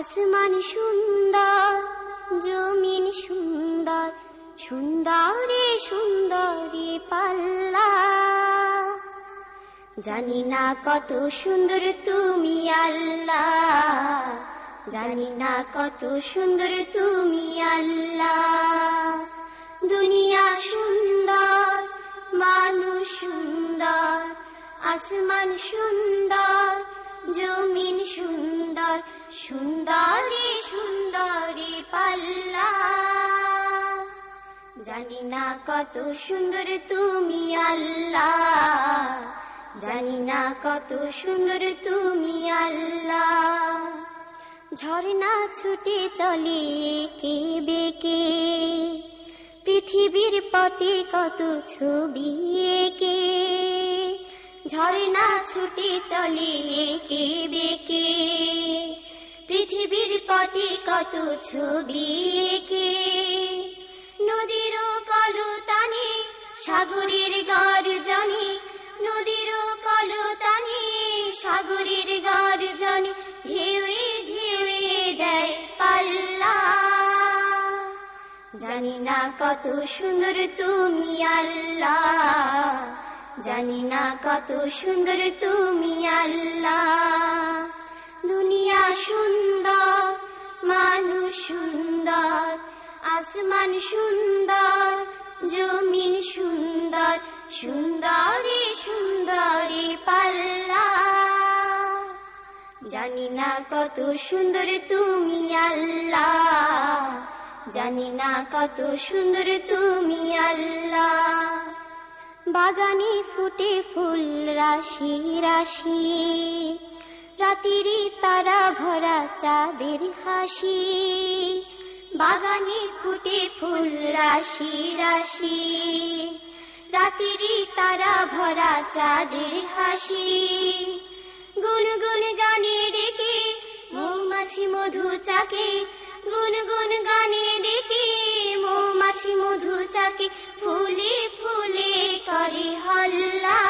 আসমান সুন্দর, জমিন সুন্দর, সুন্দরে সুন্দরে পাল্লা। জানি না কত সুন্দর তুমি আল্লাহ, জানি না কত সুন্দর তুমি আল্লাহ। দুনিয়া সুন্দর, মানুষ সুন্দর, আসমান সুন্দর, জমিন সুন্দর, সুন্দরে সুন্দরে পাল্লা। জানি না কত সুন্দর তুমি আল্লাহ, জানি না কত সুন্দর তুমি আল্লাহ। ঝর্ণা ছুটে চলে এঁকে বেঁকে, পৃথিবীর পটে কত ছবি এঁকে। ঝর্ণা ছুটে চলে এঁকে বেঁকে, পৃথিবীর পটে কত ছবি এঁকে। নদীর কলতানে সাগরের গর্জনে, নদীর কলতানে সাগরের গর্জনে, ঢেউয়ে ঢেউয়ে দেয় পাল্লা। জানি না কত সুন্দর তুমি আল্লাহ, জানি না কত সুন্দর তুমি আল্লাহ। দুনিয়া সুন্দর, মানুষ সুন্দর, আসমান সুন্দর, জমিন সুন্দর, সুন্দরে সুন্দরে পাল্লা। জানি না কত সুন্দর তুমি আল্লাহ, জানি না কত সুন্দর তুমি আল্লাহ। বাগানে ফুটে ফুল রাশি রাশি, রাতেরই তারা ভরা চাঁদের হাসি। বাগানে ফুটে ফুল রাশি রাশি, রাতেরই তারা ভরা চাঁদের হাসি। গুনগুন গানে ডেকে মৌমাছি মধু চাকে, গুনগুন গানে ডেকে মৌমাছি মধু চাকে, ফুলে ফুলে করে হল্লা।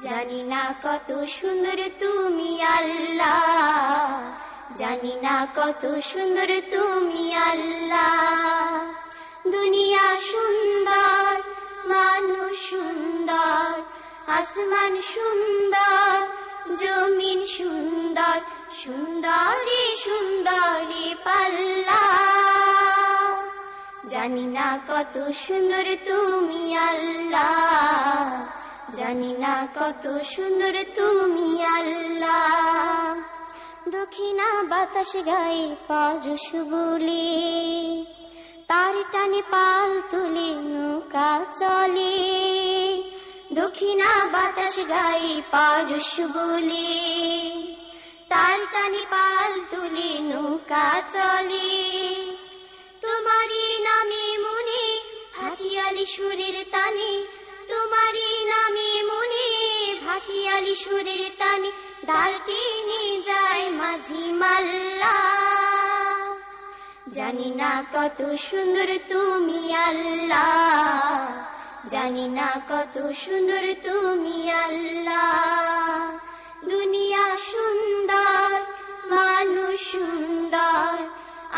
জানি না কত সুন্দর তুমি আল্লাহ, জানি না কত সুন্দর তুমি আল্লাহ। দুনিয়া সুন্দর, মানুষ সুন্দর, আসমান সুন্দর, জমিন সুন্দর, সুন্দরে সুন্দরে পাল্লা। জানি না কত সুন্দর তুমি আল্লাহ, জানি না কত সুন্দর তুমি আল্লাহ। দক্ষিণা বাতাস গায়ে পরশ বলে, তার টানে পাল তুলে নৌকা চলে। দক্ষিণা বাতাস গায়ে পরশ বলে, তার টানে পাল তুলে নৌকা চলে। তোমারই নামে মনে ভাটিয়ালি সুরের তানে, তোমারই নামে মনে ভাটিয়ালি সুরের তানে, দাঁড় টেনে যায় মাঝি মাল্লা। জানি না কত সুন্দর তুমি আল্লাহ, জানি না কত সুন্দর তুমি আল্লাহ। দুনিয়া সুন্দর, মানুষ সুন্দর,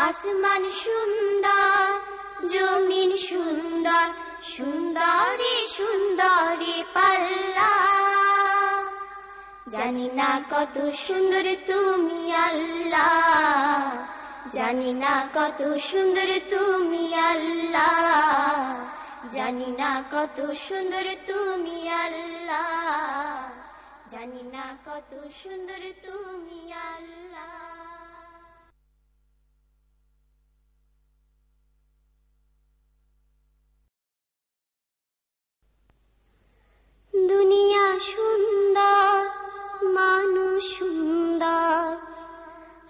আসমান সুন্দর, জমিন সুন্দর, সুন্দরে সুন্দরে পাল্লা। জানি না কত সুন্দর তুমি আল্লাহ, জানি না কত সুন্দর তুমি আল্লাহ, জানি না কত সুন্দর তুমি আল্লাহ, জানি না কত সুন্দর তুমি আল্লাহ। দুনিয়া সুন্দর, মানুষ সুন্দর,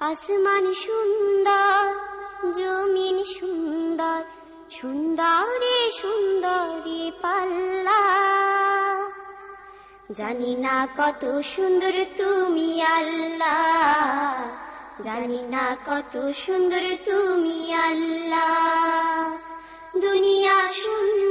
আসমান সুন্দর, জমিন সুন্দর, সুন্দরে সুন্দরে পাল্লা। জানি না কত সুন্দর তুমি আল্লাহ, জানি না কত সুন্দর তুমি আল্লাহ। দুনিয়া সুন্দর,